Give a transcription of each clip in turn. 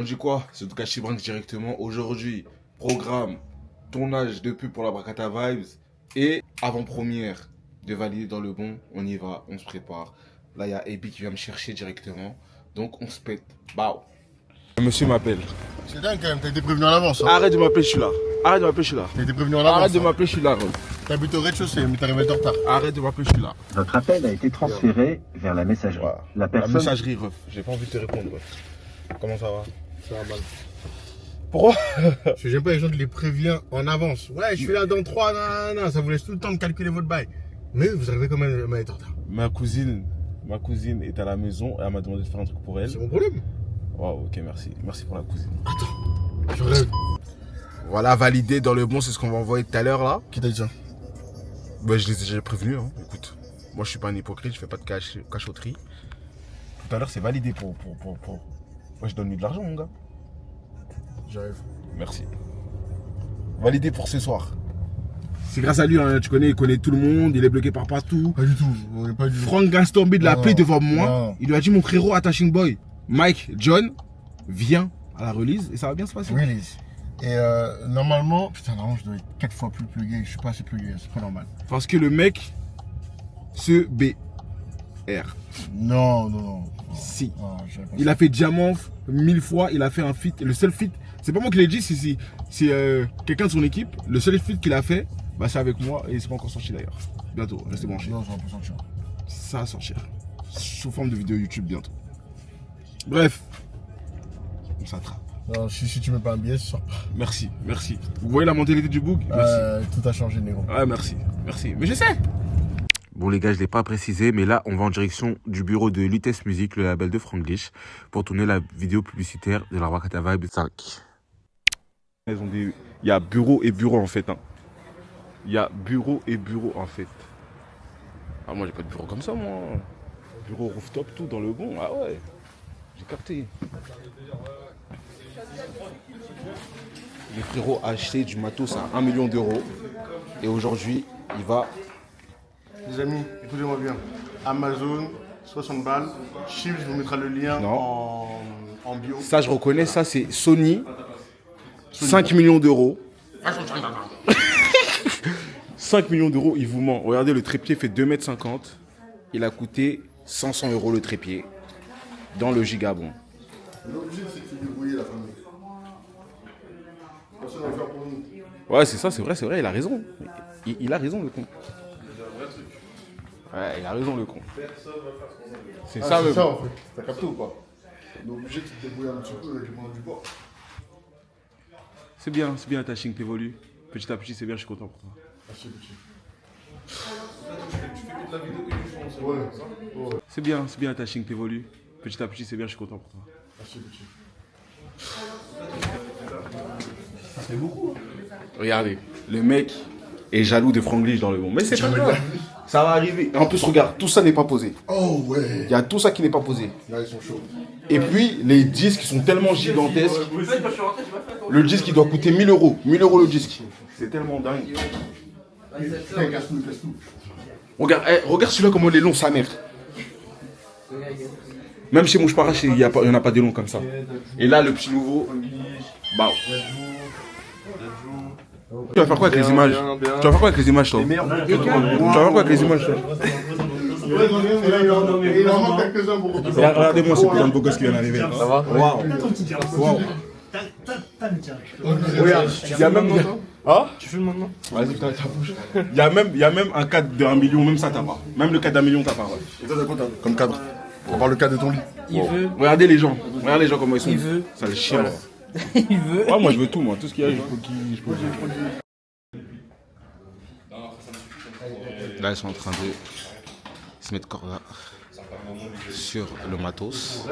On dit quoi? C'est Tokashi Branks directement. Aujourd'hui, programme, tournage de pub pour la Bracata Vibes et avant-première de Valider dans le bon. On y va, on se prépare. Là, il y a Ebi qui vient me chercher directement. Donc, on se pète. Bao. Monsieur m'appelle. C'est dingue quand même, t'as été prévenu en avance. Hein. Arrête de m'appeler, je suis là. Arrête de m'appeler, je suis là. T'as été prévenu en avance. Arrête de m'appeler, je suis là. T'habites au rez-de-chaussée, mais t'es arrivé en retard. Arrête de m'appeler, je suis là. Votre appel a été transféré vers la messagerie. Voilà. La La personne... messagerie, ref. J'ai pas envie de te répondre, ref. Comment ça va? Ça va mal. Pourquoi? Parce que j'aime pas les gens qui les préviennent en avance. Ouais, je suis là dans 3, non, ça vous laisse tout le temps de calculer votre bail. Mais vous arrivez quand même à être en retard. Ma cousine est à la maison et elle m'a demandé de faire un truc pour elle. C'est mon problème. Wow, ok, merci. Merci pour la cousine. Je rêve. Voilà, validé dans le bon, c'est ce qu'on va envoyer tout à l'heure là. Qui t'a dit ça? Bah, je les ai déjà prévenus, hein. Écoute, moi je suis pas un hypocrite, je fais pas de cachotterie. Tout à l'heure, c'est validé pour. Moi, je donne de l'argent, mon gars. J'arrive. Merci. Validé pour ce soir. C'est grâce à lui, hein, tu connais, il connaît tout le monde, il est bloqué par partout. Pas du tout. On est pas du tout. Franck Gastombi l'a appelé devant moi. Non. Il lui a dit, mon frérot, attaching boy, Mike, John, viens à la release et ça va bien se passer. Release. Et normalement, putain, normalement je dois être 4 fois plus plugué. Je suis pas assez plugué, c'est pas normal. Parce que le mec se BR. Non. Si. Ah, j'avais pas Il a fait diamant 1000 fois, il a fait un feat. Le seul feat, c'est pas moi qui l'ai dit, c'est quelqu'un de son équipe. Le seul feat qu'il a fait, bah, c'est avec moi et c'est pas encore sorti d'ailleurs. Bientôt, restez branchés. Non, ça va pas sortir. Ça va sortir. Sous forme de vidéo YouTube bientôt. Bref, on s'attrape. Non, si tu mets pas un billet, ça sort pas. Merci. Vous voyez la mentalité du book? Merci. Tout a changé, négro. Ouais, merci. Mais je sais. Bon les gars, je ne l'ai pas précisé, mais là, on va en direction du bureau de Lutèce Music, le label de Franglish, pour tourner la vidéo publicitaire de la Bracata Vibe 5. Il y a bureau et bureau en fait. Hein. Il y a bureau et bureau en fait. Ah, moi, j'ai pas de bureau comme ça, moi. Bureau rooftop, tout dans le bon. Ah ouais, j'ai capté. Le frérot a acheté du matos à 1 million d'euros. Et aujourd'hui, il va... Les amis, écoutez-moi bien. Amazon, 60 balles. Chips, je vous mettrai le lien en bio. Ça, je reconnais, ça, c'est Sony. 5 millions d'euros. 5 millions d'euros, il vous ment. Regardez, le trépied fait 2,50 m. Il a coûté 500 euros le trépied. Dans le gigabon. L'objectif, c'est de se débrouiller, la famille. Personne va le faire pour nous. Ouais, c'est ça, c'est vrai, il a raison. Il a raison, le con. Ouais, il a raison, le con. C'est ça, C'est le ça, con. en fait. T'as capté ou pas? On est obligé de se débrouiller un petit peu avec le monde du bois. C'est bien, Taching, t'évolues. Petit à petit, c'est bien, je suis content pour toi. Merci, petit. Tu fais que de la vidéo et du son, ouais. C'est bien, Taching, t'évolues. Petit à petit, c'est bien, je suis content pour toi. Merci, petit. C'est beaucoup. Regardez, le mec est jaloux de Franglish dans le monde. Mais c'est pas grave. Ça va arriver. En plus, regarde, tout ça n'est pas posé. Oh ouais. Il y a tout ça qui n'est pas posé. Là, ils sont chauds. Et puis, les disques sont tellement gigantesques. Le disque, il doit coûter 1000 euros. 1000 euros le disque. C'est tellement dingue. Casse-nous. Regarde, regarde celui-là, comment il est long, sa mère. Même chez Mouchparache, il n'y en a pas des longs comme ça. Et là, le petit nouveau. Bah. Tu vas faire quoi avec les images? Tu vas faire quoi avec les images, toi? Tu vas faire quoi avec les images, toi? Il en manque quelques-uns pour qu'on Regardez-moi ce putain de beau gosse qui vient d'arriver. Ça va? Waouh! Regarde, il y a même. Ah? Tu filmes maintenant? Vas-y, putain, ta bouche. Il y a même un cadre d'1 million, même ça t'as pas. Même le cadre d'1 million t'as pas, ouais. Et toi, t'as quoi comme cadre? On parle le cadre de ton lit. Il veut. Regardez les gens comment ils sont. Il veut. Ça le chien. Il veut. Ouais, moi je veux tout, moi. Tout ce qu'il y a, je peux. Là, ils sont en train de se mettre corda sur le matos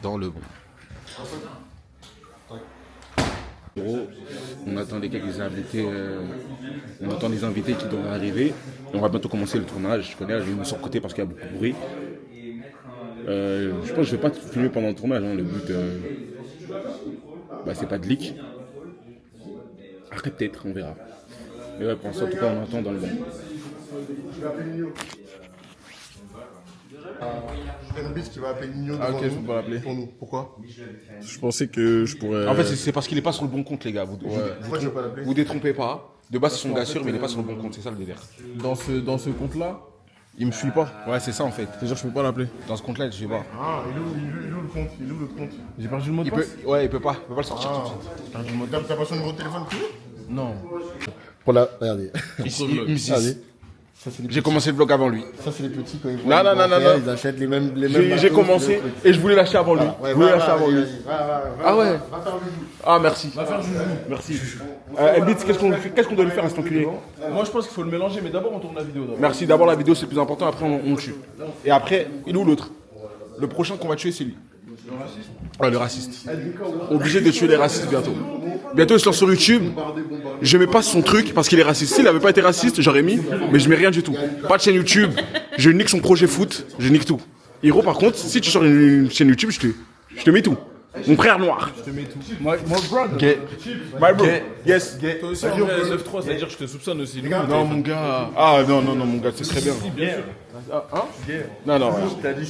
dans le bon. On attend les quelques invités, on attend les invités qui doivent arriver. On va bientôt commencer le tournage. Je connais, je vais me sur côté parce qu'il y a beaucoup de bruit. Je pense que je vais pas filmer pendant le tournage. Hein. Le but, c'est pas de leak. Après peut-être, on verra. Mais ouais, pour l'instant, en tout cas, on attend dans le bon. Mbit qui va appeler Nino Ah, devant ok, nous, faut pas l'appeler. pour nous. Pourquoi? Je pensais que je pourrais. En fait, c'est parce qu'il est pas sur le bon compte, les gars. Pourquoi tu veux pas l'appeler? Vous détrompez pas. De base, c'est son gars sûr, mais il est pas sur le bon compte. C'est ça le délire. Dans ce compte-là, il me suit pas. Ouais, c'est ça en fait. C'est-à-dire que je peux pas l'appeler. Dans ce compte-là, je sais pas. Ah, il ouvre le compte. Il ouvre le compte. J'ai perdu le mot de Il passe. peut, ouais, il peut pas le sortir tout de suite. T'as pas son numéro de téléphone, tu veux? Non. Pour la. Regardez. Il me dit. Regardez. J'ai commencé le vlog avant lui. Ça, c'est les petits quand ils Non, voient non, les non, grands non, frères, non. Ils achètent les mêmes. J'ai commencé et je voulais lâcher avant lui. Ouais, Je voulais lâcher avant lui. Ah ouais. Va faire le joujou. Ah merci. Merci. Mbit, qu'est-ce qu'on doit lui faire à cet enculé? Moi, je pense qu'il faut le mélanger, mais d'abord, on tourne la vidéo. Merci. D'abord la vidéo c'est le plus important. Après on tue. Et après, il est où l'autre? Le prochain qu'on va tuer c'est lui. Ouais, le raciste. Obligé de tuer les racistes bientôt. Bientôt il se lance sur YouTube. Je mets pas son truc parce qu'il est raciste. S'il avait pas été raciste, j'aurais mis, mais je mets rien du tout. Pas de chaîne YouTube. Je nique son projet foot. Je nique tout. Hiro, par contre, si tu sors une chaîne YouTube, je te mets tout. Mon frère noir. Je te mets tout. My brother. Gay. My bro. Yes. Toi aussi, en vrai, 9-3, c'est-à-dire que je te soupçonne aussi. Non, mon gars. Ah, non, mon gars, c'est très bien. Hein? Non, non.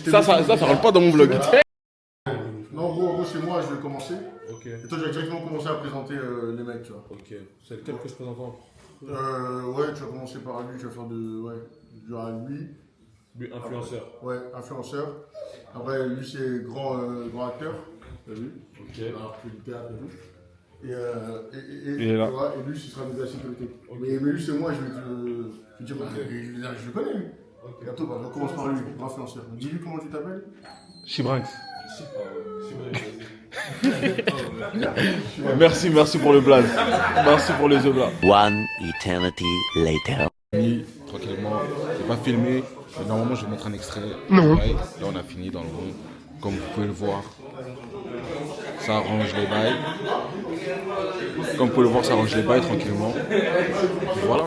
Ça rentre pas dans mon vlog. Non, en gros, c'est moi, je vais commencer. Ok. Et toi, j'ai directement commencé à présenter les mecs, tu vois. Ok. C'est lequel que je présente en Ouais, tu vas commencer par lui, tu vas faire de. Ouais, du à lui. Influenceur. Ouais, influenceur. Après, lui, c'est grand acteur. T'as vu? Ok. Alors, il fait du théâtre et tout. Il est là. Ouais, et lui, ce sera de la sécurité. Mais lui, c'est moi, je vais te dire. Je le connais, lui. Bientôt, on commence par lui, influenceur. Dis-lui comment tu t'appelles. Chibrinx. Merci pour le blaze. Merci pour les œufs là. One eternity later. Tranquillement, j'ai pas filmé. Normalement, je vais mettre un extrait. Non. Là, on a fini dans le rond. Comme vous pouvez le voir, ça arrange les bails. Comme vous pouvez le voir, ça arrange les bails tranquillement. Voilà.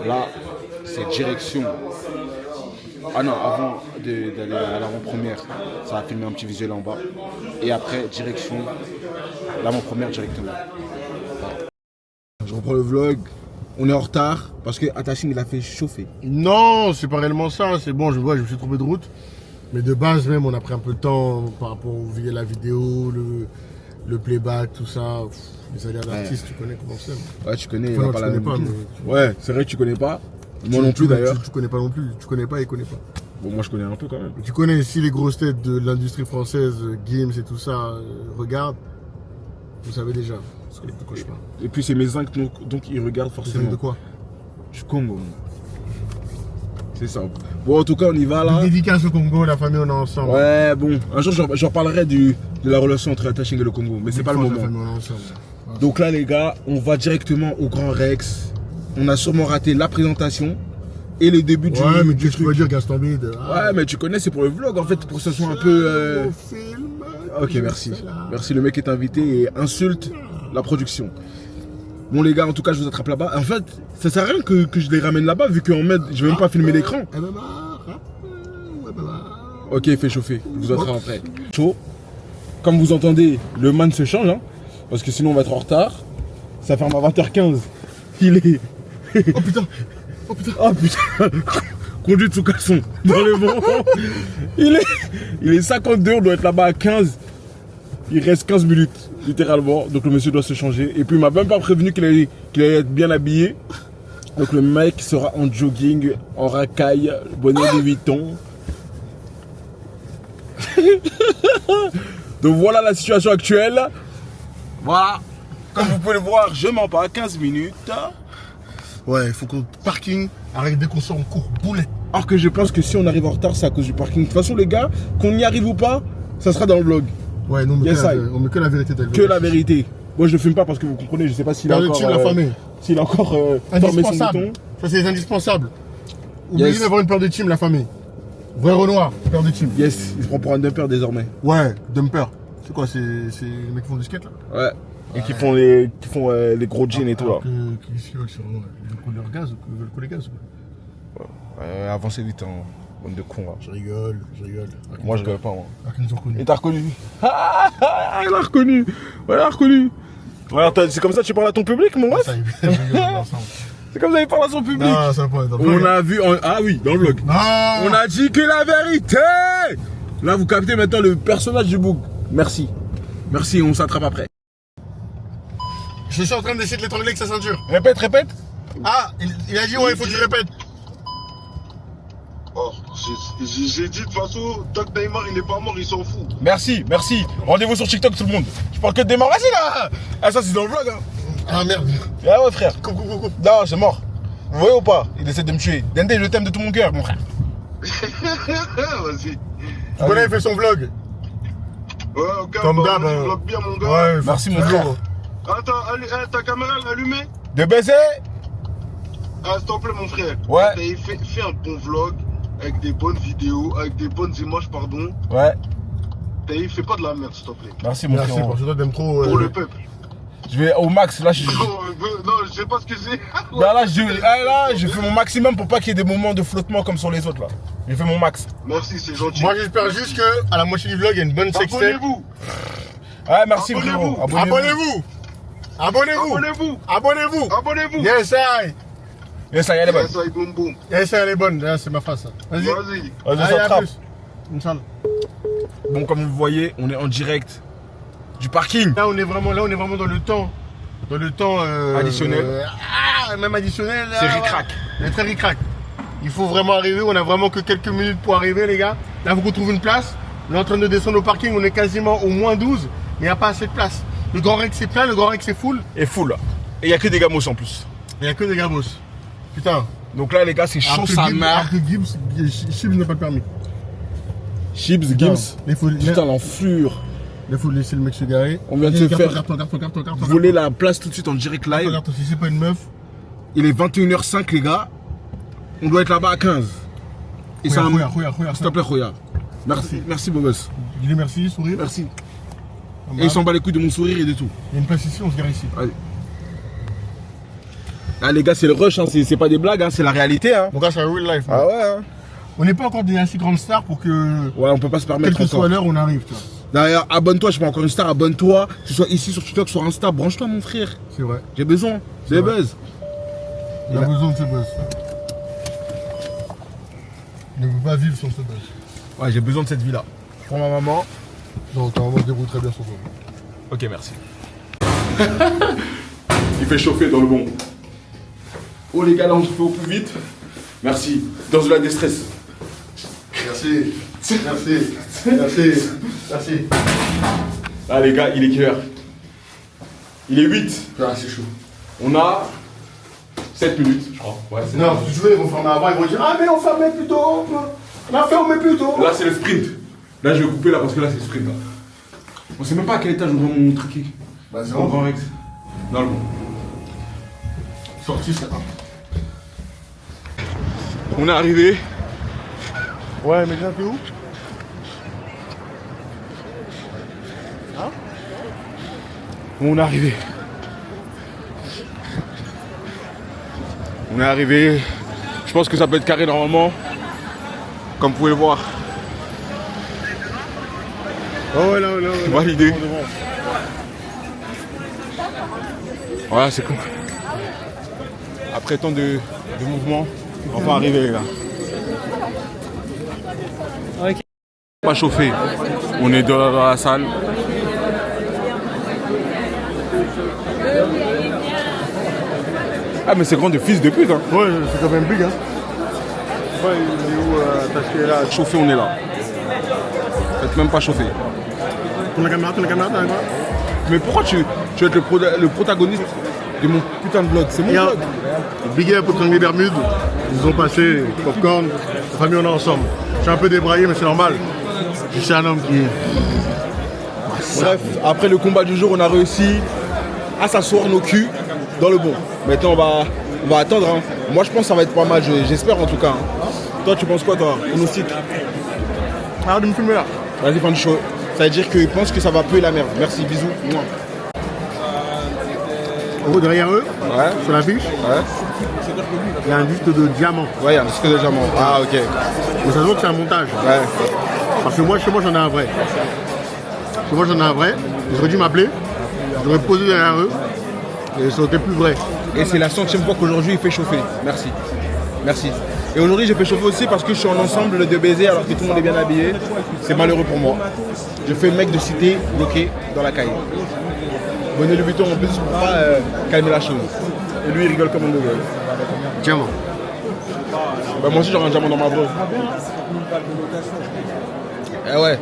Là, c'est direction. Ah non, avant d'aller à l'avant-première, ça va filmer un petit visuel en bas. Et après, direction l'avant-première directement. Je reprends le vlog. On est en retard parce que Attaching il a fait chauffer. Non, c'est pas réellement ça. C'est bon, je me suis trompé de route. Mais de base, même, on a pris un peu de temps par rapport au la vidéo, le playback, tout ça. Les salaires d'artistes, tu connais comment c'est. Ouais, tu connais, Enfin, il va non, pas tu la connais même pas, vie. mais- Ouais, c'est vrai que tu connais pas. Moi non plus d'ailleurs. Tu connais pas non plus. Tu connais pas et connais pas. Bon, moi je connais un peu quand même. Tu connais si les grosses têtes de l'industrie française, Games et tout ça, regardent. Vous savez déjà. Ce de quoi je parle. Et puis c'est mes zincs, donc ils regardent Vous savez forcément. de quoi? Du Congo. C'est ça. Bon, en tout cas, on y va là. Dédicace au Congo, la famille, on est ensemble. Ouais, bon. Un jour, j'en parlerai de la relation entre Attaching et le Congo, mais c'est pas le La moment. famille, on est ensemble. Donc là, les gars, on va directement au Grand Rex. On a sûrement raté la présentation et les débuts du Ouais, mais du tu peux dire Gaston Bide. Ouais, mais tu connais, c'est pour le vlog en fait, pour que ce soit un peu. Ok, merci. Merci, le mec est invité et insulte la production. Bon, les gars, en tout cas, je vous attrape là-bas. En fait, ça sert à rien que je les ramène là-bas, vu qu'en mode, je vais même pas filmer l'écran. Ok, il fait chauffer. Je vous attrape après. Chaud. Comme vous entendez, le man se change, hein, parce que sinon on va être en retard. Ça ferme à 20h15. Il est. Oh putain. Oh putain. Oh putain. Conduite sous caleçon. Dans le vent. Il est 52, on doit être là-bas à 15. Il reste 15 minutes, littéralement. Donc le monsieur doit se changer. Et puis il m'a même pas prévenu qu'il allait être bien habillé. Donc le mec sera en jogging, en racaille, bonnet de Vuitton. Donc voilà la situation actuelle. Voilà. Comme vous pouvez le voir, je mens pas, 15 minutes. Ouais, il faut qu'on parking. Arrête dès qu'on sort, on court boulette. Alors que je pense que si on arrive en retard, c'est à cause du parking. De toute façon, les gars, qu'on y arrive ou pas, ça sera dans le vlog. Ouais, nous, Yes, on met que la vérité d'elle. Que la vérité. Moi, je ne filme pas parce que vous comprenez, je sais pas s'il a Père de encore. team, la famille. S'il a encore formé son Indispensable. bouton. Ça, c'est indispensable. Oubliez Yes. d'avoir une paire de team, la famille. Vrai Renoir, paire de team. Yes, il se prend pour un dumper désormais. Ouais, dumper. C'est quoi, c'est les mecs qui font du skate là? Ouais. Et qui font les gros jeans et tout là. Qu'est-ce qu'ils veulent sur nous là? Ils veulent couler leur gaz ou ils veulent couler gaz ou quoi? Avancez vite en bande de cons là. Je rigole. Moi je rigole pas moi. Ah, qu'ils nous ont connus. Et t'as reconnu? Il a reconnu. Ouais, il a reconnu. Ouais, c'est comme ça que tu parles à ton public, mon ref? Ça, ils rigolent ensemble. C'est comme vous avez parlé à son public. Non, ça va pas être dans le On vlog. a vu. Ah oui, dans le vlog. Non. On a dit que la vérité. Là, vous captez maintenant le personnage du bouc. Merci. Merci, on s'attrape après. Je suis en train d'essayer de l'étrangler avec sa ceinture. Répète, répète. Ah, il a dit ouais, il faut que tu répètes. Oh, j'ai dit de toute façon, Doc Neymar il est pas mort, il s'en fout. Merci, merci. Rendez-vous sur TikTok, tout le monde. Je parle que de démarrer, vas-y là. Ah, ça, c'est dans le vlog. Hein. Ah merde. Ah ouais, frère. Coupe. Non, c'est mort. Vous voyez ou pas? Il essaie de me tuer. Dende, je t'aime de tout mon cœur, mon frère. Vas-y. Tu connais, il fait son vlog. Ouais, ok, Comme d'hab. tu vlogs bien mon gars. Ouais, Merci, mon frère. Attends, ta caméra elle est allumée? De baiser? Ah, s'il te plaît mon frère. Ouais. Fais un bon vlog avec des bonnes vidéos, avec des bonnes images, pardon. Ouais. Fais pas de la merde s'il te plaît. Merci, mon Merci, frère. parce que toi t'aimes trop. Pour le peuple. Je vais au max. Là, Non, je sais pas ce que c'est. là, je fais mon maximum pour pas qu'il y ait des moments de flottement comme sur les autres, là. Je fais mon max. Merci, c'est gentil. Moi j'espère juste que à la moitié du vlog il y a une bonne sextape. Abonnez-vous. Ouais, merci, Abonnez-vous. frérot. Abonnez-vous. Abonnez-vous. Abonnez-vous. Abonnez-vous. Abonnez-vous. Yes, I. Et ça y est, elle est bonne. Yes, I boum boum. Yes, elle est bonne. Là, c'est ma face. Ça. Vas-y. Vas-y. Vas-y, on Allez, à s'attrape. plus. Inch'Allah. Bon, comme vous voyez, on est en direct du parking. Là, on est vraiment dans le temps. Dans le temps. Additionnel. Même additionnel. Là, C'est ouais. ric-rac. C'est très ric-rac. Il faut vraiment arriver. On a vraiment que quelques minutes pour arriver, les gars. Là, faut qu'on trouve une place. On est en train de descendre au parking. On est quasiment au moins 12. Mais il n'y a pas assez de place. Le Grand Rex c'est plein. Le Grand Rex c'est full. Et full, là. Et il y a que des gamos en plus. Il n'y a que des gabos. Putain. Donc là, les gars, c'est chaud sa mère. Alors que Gibbs n'a pas le permis. Chips, Putain, Gims. il faut, Putain, l'enflure. il faut laisser le mec se garer. On vient de se faire Garde-toi. voler la place tout de suite en direct live. Regarde-toi, si c'est pas une meuf. Il est 21h05, les gars. On doit être là-bas à 15. Et c'est un. Regarde. S'il te plaît, Roya. Merci, beau gosse. Dis-lui merci, sourire. Merci. Et il s'en bat les couilles de mon sourire et de tout. Il y a une place ici, on se gare ici. Allez. Ah, les gars, c'est le rush, hein. C'est pas des blagues, hein. C'est la réalité. Hein. Mon gars, c'est un real life. Ah ouais, hein. On n'est pas encore des assez grandes stars pour que, Ouais, on peut pas se permettre quelle que soit encore. l'heure, on arrive. Tu vois. D'ailleurs, abonne-toi, je suis pas encore une star, abonne-toi. Que ce soit ici sur TikTok, sur Insta, branche-toi, mon frère. C'est vrai. J'ai besoin. J'ai vrai. buzz. Il a besoin de ce buzz. Il ne peut pas vivre sans ce buzz. Ouais, j'ai besoin de cette vie-là. Pour ma maman. Donc, ta maman se débrouille très bien sur toi. Ok, merci. Il fait chauffer dans le bon. Oh les gars, là on se fait au plus vite. Merci. Dans de la déstress. Merci. Ah les gars, il est quelle heure? Il est 8. Ah, c'est chaud. On a 7 minutes, je crois. Ouais, c'est Non, si tu veux, ils vont fermer avant, ils vont dire ah, mais on fermait plus tôt. On a fermé plus tôt. Là c'est le sprint. Là je vais couper là parce que là c'est le sprint. Là. On sait même pas à quel étage on va mon truc. Bah, c'est Au Grand Rex. Dans le bon. Sorti, c'est pas. On est arrivé. Ouais, mais viens, t'es où? On est arrivé. On est arrivé. Je pense que ça peut être carré normalement. Comme vous pouvez le voir. Oh, ouais, là. Validé. Voilà, c'est cool. Après tant de mouvements, on va arriver les gars. Pas chauffé. On est dans la salle. Ah mais c'est grand de fils de pute hein. Ouais, c'est quand même big, hein. Ouais, il est où attaché là? Chauffé, on est là. Faites même pas chauffer. Tourne la caméra, t'as quoi? Mais pourquoi tu veux être le protagoniste de mon putain de vlog? C'est mon vlog. Big up pour les Bermudes. Ils ont passé popcorn. La famille, on est ensemble. Je suis un peu débraillé, mais c'est normal. Je suis un homme qui. Bref, après le combat du jour, on a réussi à s'asseoir nos culs dans le bon. Maintenant, on va attendre. Hein. Moi, je pense que ça va être pas mal. J'espère en tout cas. Hein. Toi, tu penses quoi, toi? Pronostic? Arrête de me filmer là. Vas-y, fin du show. Ça veut dire qu'ils pensent que ça va puer la merde. Merci, bisous. Mouah. En gros, derrière eux, Ouais. sur l'affiche, Ouais. il y a un disque de diamant. Ouais, il y a un disque de diamant. Ah, ok. Mais ça se voit que c'est un montage. Ouais. Parce que moi, chez moi, j'en ai un vrai. Chez moi, j'en ai un vrai. Ils auraient dû m'appeler. J'aurais posé derrière eux. Et ça n'était plus vrai. Et c'est la 100e fois qu'aujourd'hui il fait chauffer. Merci. Merci. Et aujourd'hui j'ai fait chauffer aussi parce que je suis en ensemble de baiser alors que tout le monde est bien habillé. C'est malheureux pour moi. Je fais le mec de cité bloqué dans la caille. Bonnet le buton en plus pour pas calmer la chose. Et lui il rigole comme un gogo. Diamant. Bah, moi aussi j'aurai un diamant dans ma bro. Eh ouais.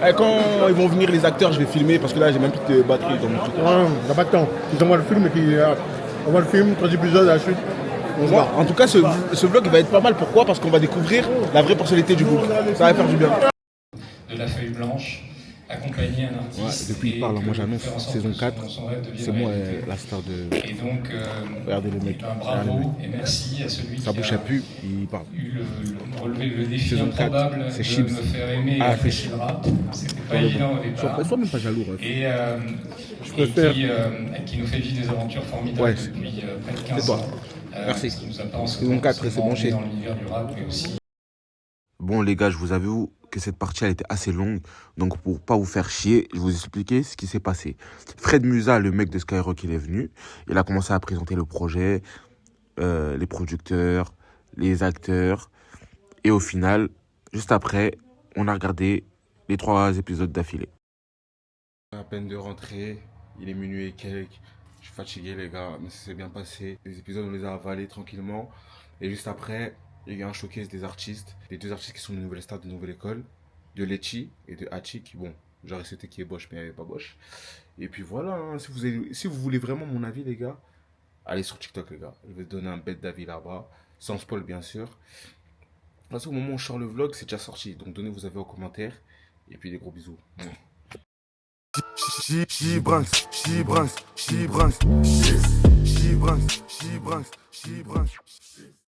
Eh, quand ils vont venir les acteurs, je vais filmer parce que là j'ai même plus de batterie dans mon truc. Ouais, t'as pas de temps. Ils envoient le film et puis on voit le film, 3 épisodes à la suite. On se barre. En tout cas, ce vlog il va être pas mal. Pourquoi? Parce qu'on va découvrir la vraie personnalité du groupe. Ça va faire du bien. De la feuille blanche, accompagner un artiste. Ouais, depuis il parle, moi j'annonce saison 4. C'est moi la star de. Et donc, Regardez le mec. bravo et merci à celui Sa qui bouche a a pu, il parle. eu relevé le défi Saison 4, improbable c'est de Chips. me faire aimer Ah, et c'est apprécier le rap. C'était pas évident au départ. Sois même pas jaloux. Et préfère. qui nous fait vivre des aventures formidables Ouais, depuis près de c'est 15 toi. ans. Merci. Qui nous apporte Saison 4, c'est bon chez. dans l'univers du rap et aussi. Bon les gars, je vous avoue que cette partie elle était assez longue, donc pour pas vous faire chier, je vais vous expliquer ce qui s'est passé. Fred Musa, le mec de Skyrock, il est venu, il a commencé à présenter le projet, les producteurs, les acteurs, et au final, juste après, on a regardé les 3 épisodes d'affilée. À peine de rentrer, il est minuit et quelques, je suis fatigué les gars, mais ça s'est bien passé. Les épisodes on les a avalés tranquillement, et juste après, il y a un showcase des artistes, les 2 artistes qui sont de nouvelles stars de nouvelle école, de Lechi et de Hachi, qui bon, j'aurais souhaité qu'il y ait Bosch, mais il n'y avait pas Bosch. Et puis voilà, hein, si vous voulez vraiment mon avis les gars, allez sur TikTok les gars, je vais donner un bête d'avis là-bas, sans spoil bien sûr. Parce qu'au moment où je sors le vlog, c'est déjà sorti, donc donnez vos avis en commentaire, et puis des gros bisous. She brunch.